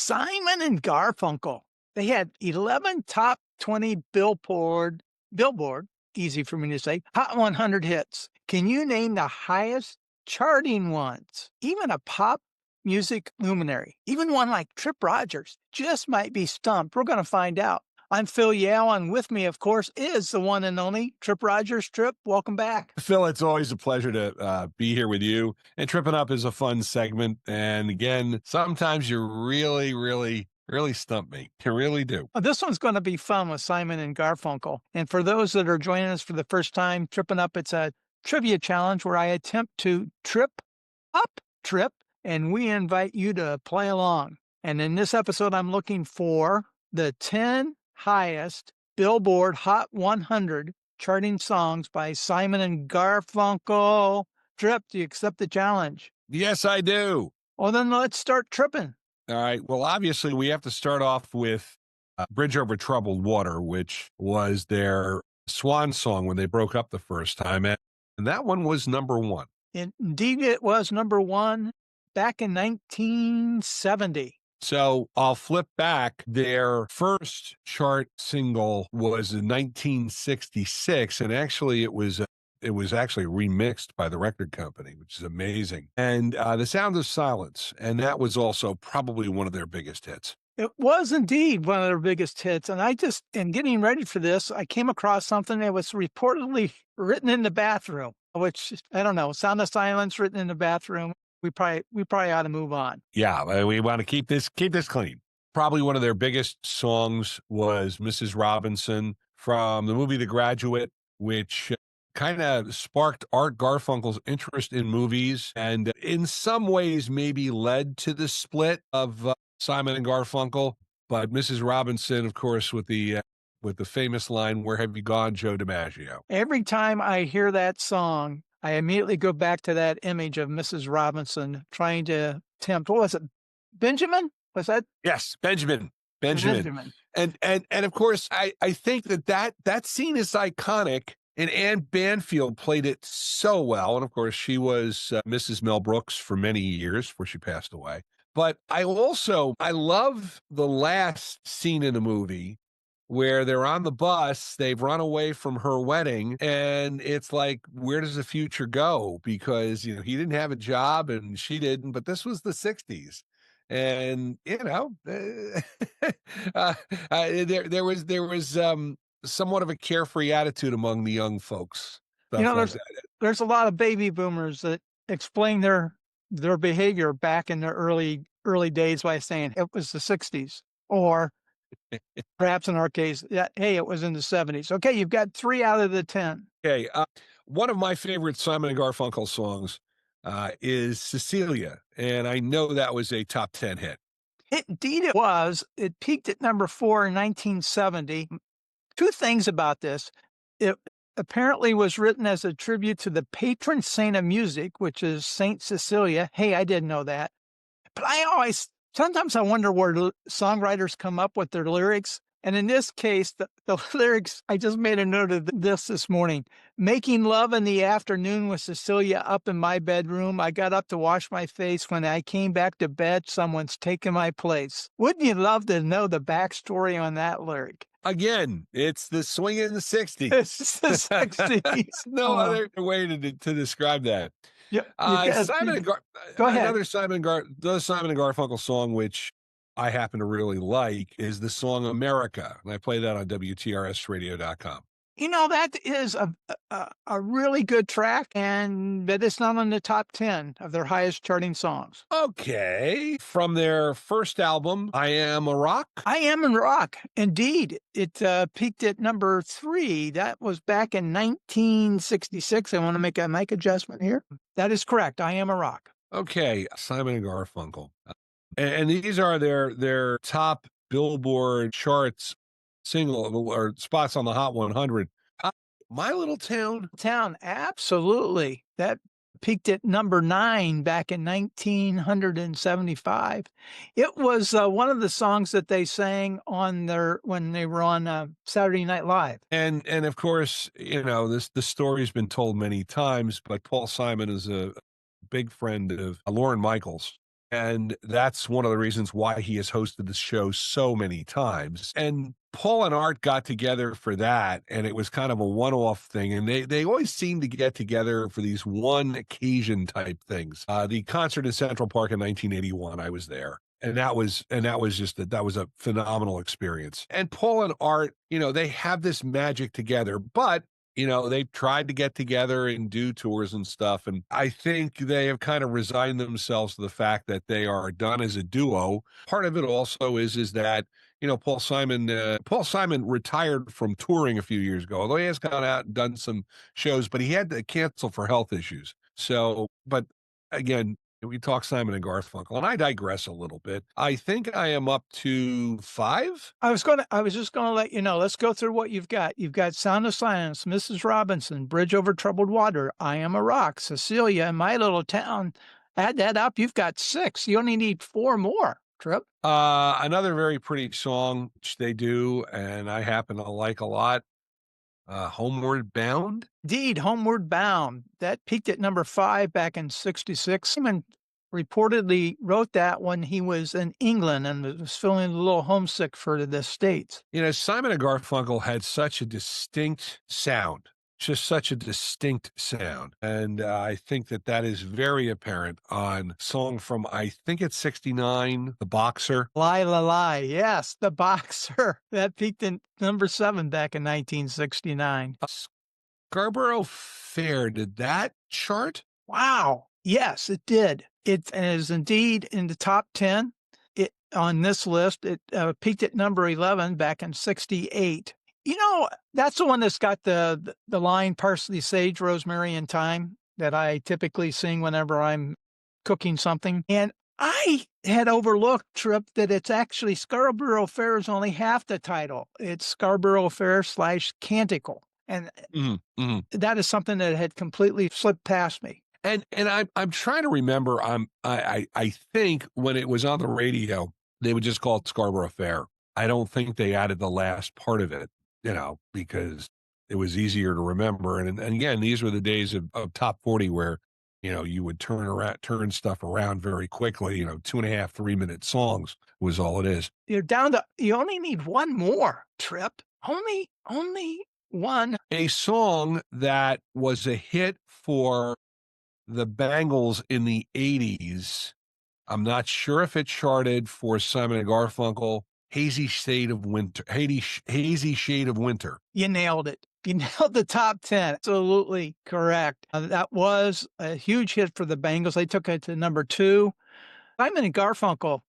Simon and Garfunkel. They had 11 top 20 Billboard, easy for me to say, Hot 100 hits. Can you name the highest charting ones? Even a pop music luminary, even one like Tripp Rogers, just might be stumped. We're going to find out. I'm Phil Yale, and with me, of course, is the one and only Tripp Rogers. Tripp, welcome back. Phil, it's always a pleasure to be here with you. And Trippin' Up is a fun segment. And again, sometimes you really stump me. You really do. Well, this one's going to be fun with Simon and Garfunkel. And for those that are joining us for the first time, Trippin' Up, it's a trivia challenge where I attempt to trip up Tripp, and we invite you to play along. And in this episode, I'm looking for the 10 highest Billboard Hot 100 charting songs by Simon and Garfunkel. Tripp, do you accept the challenge? Yes, I do. Well, then let's start tripping. All right. Well, obviously, we have to start off with Bridge Over Troubled Water, which was their swan song when they broke up the first time. And that one was number one. Indeed, it was number one back in 1970. So I'll flip back. Their first chart single was in 1966, and actually it was actually remixed by the record company, which is amazing. And The Sound of Silence, and that was also probably one of their biggest hits. It was indeed one of their biggest hits. And in getting ready for this, I came across something that was reportedly written in the bathroom, which, I don't know, Sound of Silence written in the bathroom. We probably ought to move on. Yeah, we want to keep this clean. Probably one of their biggest songs was Mrs. Robinson from the movie The Graduate, which kind of sparked Art Garfunkel's interest in movies and in some ways maybe led to the split of Simon and Garfunkel. But Mrs. Robinson, of course, with the famous line, "Where have you gone, Joe DiMaggio?" Every time I hear that song, I immediately go back to that image of Mrs. Robinson trying to tempt, what was it, Benjamin? Was that? Yes, Benjamin. And of course, I think that scene is iconic, and Anne Banfield played it so well. And of course, she was Mrs. Mel Brooks for many years before she passed away. But I love the last scene in the movie where they're on the bus, they've run away from her wedding, and it's like, where does the future go? Because, he didn't have a job and she didn't, but this was the 60s. And, there was somewhat of a carefree attitude among the young folks. There's a lot of baby boomers that explain their behavior back in the early days by saying it was the 60s, or perhaps in our case, hey, it was in the 70s. Okay, you've got 3 out of the 10. Okay, one of my favorite Simon and Garfunkel songs is Cecilia, and I know that was a top 10 hit. Indeed it was. It peaked at number 4 in 1970. Two things about this. It apparently was written as a tribute to the patron saint of music, which is Saint Cecilia. Hey, I didn't know that. But sometimes I wonder where songwriters come up with their lyrics. And in this case, the lyrics, I just made a note of this morning. Making love in the afternoon with Cecilia up in my bedroom. I got up to wash my face. When I came back to bed, someone's taken my place. Wouldn't you love to know the backstory on that lyric? Again, it's the swing in the 60s. It's the 60s. No other way to describe that. Yeah, go ahead. Another Simon and Garfunkel song, which I happen to really like, is the song America. And I play that on WTRSradio.com. That is a really good track, but it's not on the top 10 of their highest charting songs. Okay. From their first album, I Am a Rock? I Am a Rock. Indeed. It peaked at number 3. That was back in 1966. I want to make a mic adjustment here. That is correct. I Am a Rock. Okay. Simon and Garfunkel. And these are their top Billboard charts single or spots on the Hot 100. My Little Town. Absolutely. That peaked at number 9 back in 1975. It was one of the songs that they sang when they were on Saturday Night Live. And of course, the story's been told many times, but Paul Simon is a big friend of Lorne Michaels. And that's one of the reasons why he has hosted the show so many times. And Paul and Art got together for that, and it was kind of a one-off thing. And they always seem to get together for these one occasion type things. The concert in Central Park in 1981, I was there. And that was that was a phenomenal experience. And Paul and Art, they have this magic together, but they've tried to get together and do tours and stuff. And I think they have kind of resigned themselves to the fact that they are done as a duo. Part of it also is that, Paul Simon retired from touring a few years ago, although he has gone out and done some shows, but he had to cancel for health issues. So, but again, we talk Simon and Garfunkel, and I digress a little bit. I think I am up to 5. I was just gonna let you know. Let's go through what you've got. You've got Sound of Silence, Mrs. Robinson, Bridge Over Troubled Water, I Am a Rock, Cecilia, and My Little Town. Add that up, you've got 6. You only need 4 more, Tripp. Another very pretty song, which they do, and I happen to like a lot. Homeward Bound? Indeed, Homeward Bound. That peaked at number 5 back in '66. Simon reportedly wrote that when he was in England and was feeling a little homesick for the States. Simon and Garfunkel had such a distinct sound, just such a distinct sound. And I think that is very apparent on song from, I think it's 69, The Boxer. Lie, la, lie. Yes, The Boxer. That peaked in number 7 back in 1969. Scarborough Fair, did that chart? Wow. Yes, it did. It is indeed in the top 10. On this list, it peaked at number 11 back in '68. That's the one that's got the line parsley, sage, rosemary, and thyme that I typically sing whenever I'm cooking something. And I had overlooked, Tripp, that it's actually Scarborough Fair is only half the title. It's Scarborough Fair / Canticle. And that is something that had completely slipped past me. And I'm trying to remember. I think when it was on the radio, they would just call it Scarborough Fair. I don't think they added the last part of it, because it was easier to remember. And again, these were the days of top 40 where, you would turn stuff around very quickly. 2.5, 3-minute songs was all it is. You're down to, you only need one more, Tripp. Only one. A song that was a hit for the Bangles in the 80s. I'm not sure if it charted for Simon and Garfunkel. Hazy Shade of Winter. Hazy Shade of Winter. You nailed it. You nailed the top 10. Absolutely correct. That was a huge hit for the Bangles. They took it to number 2. Simon and Garfunkel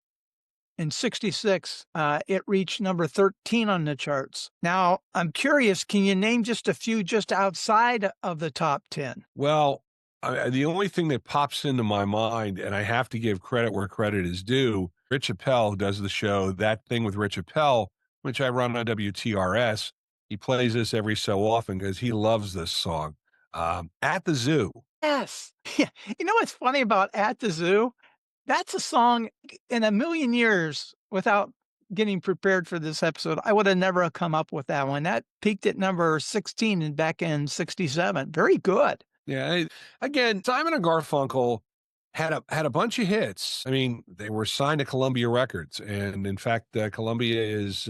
in '66, it reached number 13 on the charts. Now, I'm curious, can you name just a few just outside of the top 10? Well, the only thing that pops into my mind, and I have to give credit where credit is due, Rich Appel, who does the show, That Thing with Rich Appel, which I run on WTRS, he plays this every so often because he loves this song. At the Zoo. Yes. Yeah. You know what's funny about At the Zoo? That's a song in a million years without getting prepared for this episode. I would have never come up with that one. That peaked at number 16 back in '67. Very good. Yeah. Again, Simon and Garfunkel had a bunch of hits. I mean, they were signed to Columbia Records, and in fact, Columbia is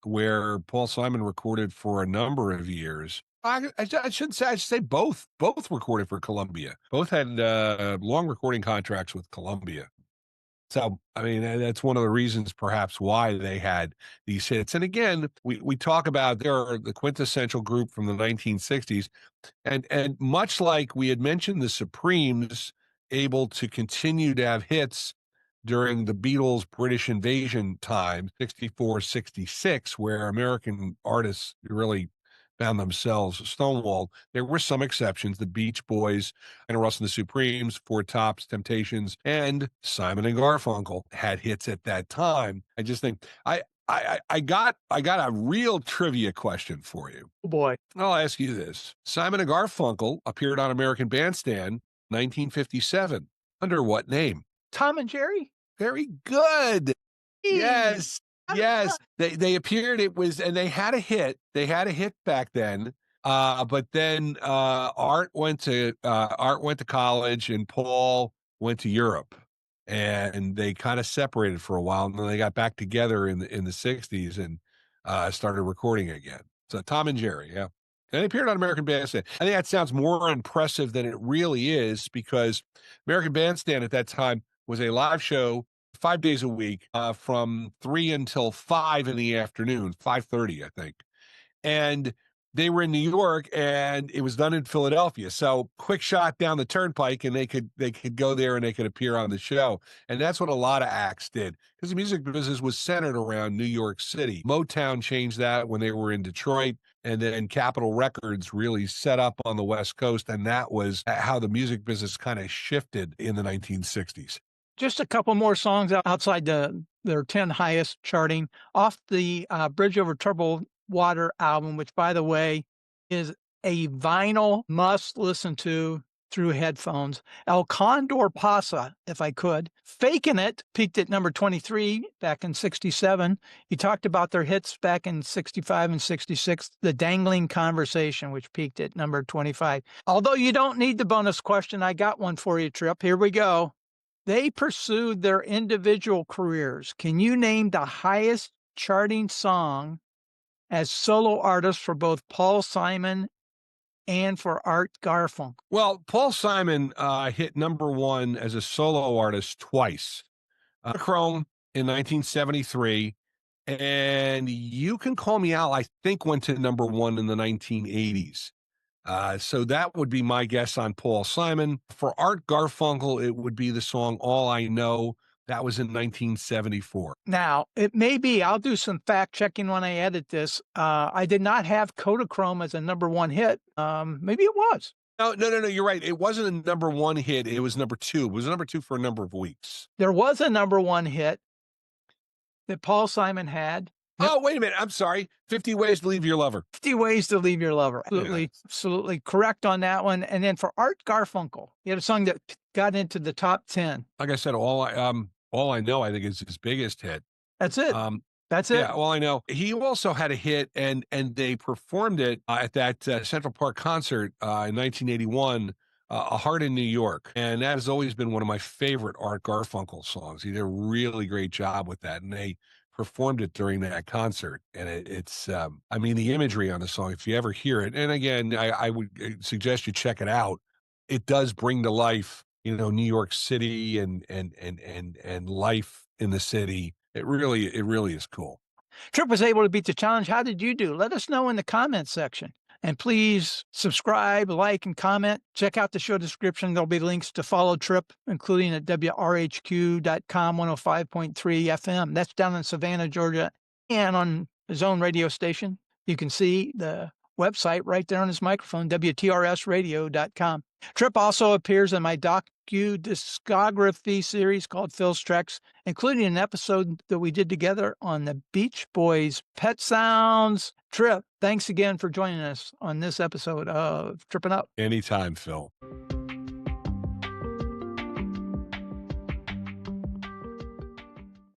where Paul Simon recorded for a number of years. I should say both recorded for Columbia. Both had long recording contracts with Columbia. So, I mean, that's one of the reasons perhaps why they had these hits. And again, we talk about they're the quintessential group from the 1960s. And much like we had mentioned the Supremes able to continue to have hits during the Beatles' British invasion time, 64, 66, where American artists really found themselves stonewalled. There were some exceptions. The Beach Boys and Russ and the Supremes, Four Tops, Temptations, and Simon and Garfunkel had hits at that time. I just think I got a real trivia question for you. Oh boy. I'll ask you this. Simon and Garfunkel appeared on American Bandstand 1957. Under what name? Tom and Jerry? Very good. Yes. Yes, they appeared. And they had a hit. They had a hit back then. But then Art went to college, and Paul went to Europe. and they kind of separated for a while, and then they got back together in the 60s and started recording again. So Tom and Jerry, yeah. And they appeared on American Bandstand. I think that sounds more impressive than it really is, because American Bandstand at that time was a live show 5 days a week, from 3 until 5 in the afternoon, 5:30, I think. And they were in New York, and it was done in Philadelphia. So quick shot down the turnpike, and they could go there and they could appear on the show. And that's what a lot of acts did, because the music business was centered around New York City. Motown changed that when they were in Detroit, and then Capitol Records really set up on the West Coast, and that was how the music business kind of shifted in the 1960s. Just a couple more songs outside their 10 highest charting off the Bridge Over Troubled Water album, which, by the way, is a vinyl must listen to through headphones. El Condor Pasa, if I could. Fakin It peaked at number 23 back in 67. You talked about their hits back in 65 and 66. The Dangling Conversation, which peaked at number 25. Although you don't need the bonus question, I got one for you, Tripp. Here we go. They pursued their individual careers. Can you name the highest charting song as solo artists for both Paul Simon and for Art Garfunkel? Well, Paul Simon hit number one as a solo artist twice. Chrome in 1973, and You Can Call Me Out, I think, went to number one in the 1980s. So that would be my guess on Paul Simon. For Art Garfunkel, it would be the song All I Know. That was in 1974. Now, it may be, I'll do some fact checking when I edit this. I did not have Kodachrome as a number one hit. Maybe it was. No, you're right. It wasn't a number one hit. It was number two. It was number two for a number of weeks. There was a number one hit that Paul Simon had. Oh, wait a minute. I'm sorry. 50 Ways to Leave Your Lover. 50 Ways to Leave Your Lover. Absolutely correct on that one. And then for Art Garfunkel, he had a song that got into the top 10. Like I said, All I Know, I think, is his biggest hit. That's it. That's it. Yeah, All I Know. He also had a hit, and they performed it at that Central Park concert in 1981, A Heart in New York. And that has always been one of my favorite Art Garfunkel songs. He did a really great job with that, and they performed it during that concert. And it's the imagery on the song, if you ever hear it, and again, I would suggest you check it out. It does bring to life, New York City and life in the city. It really is cool. Tripp was able to beat the challenge. How did you do? Let us know in the comments section. And please subscribe, like, and comment. Check out the show description. There'll be links to follow Tripp, including at WRHQ.com 105.3 FM. That's down in Savannah, Georgia, and on his own radio station. You can see the website right there on his microphone, WTRSradio.com. Tripp also appears in my discography series called Phil's Treks, including an episode that we did together on the Beach Boys' Pet Sounds. Tripp, thanks again for joining us on this episode of Trippin' Up. Anytime, Phil.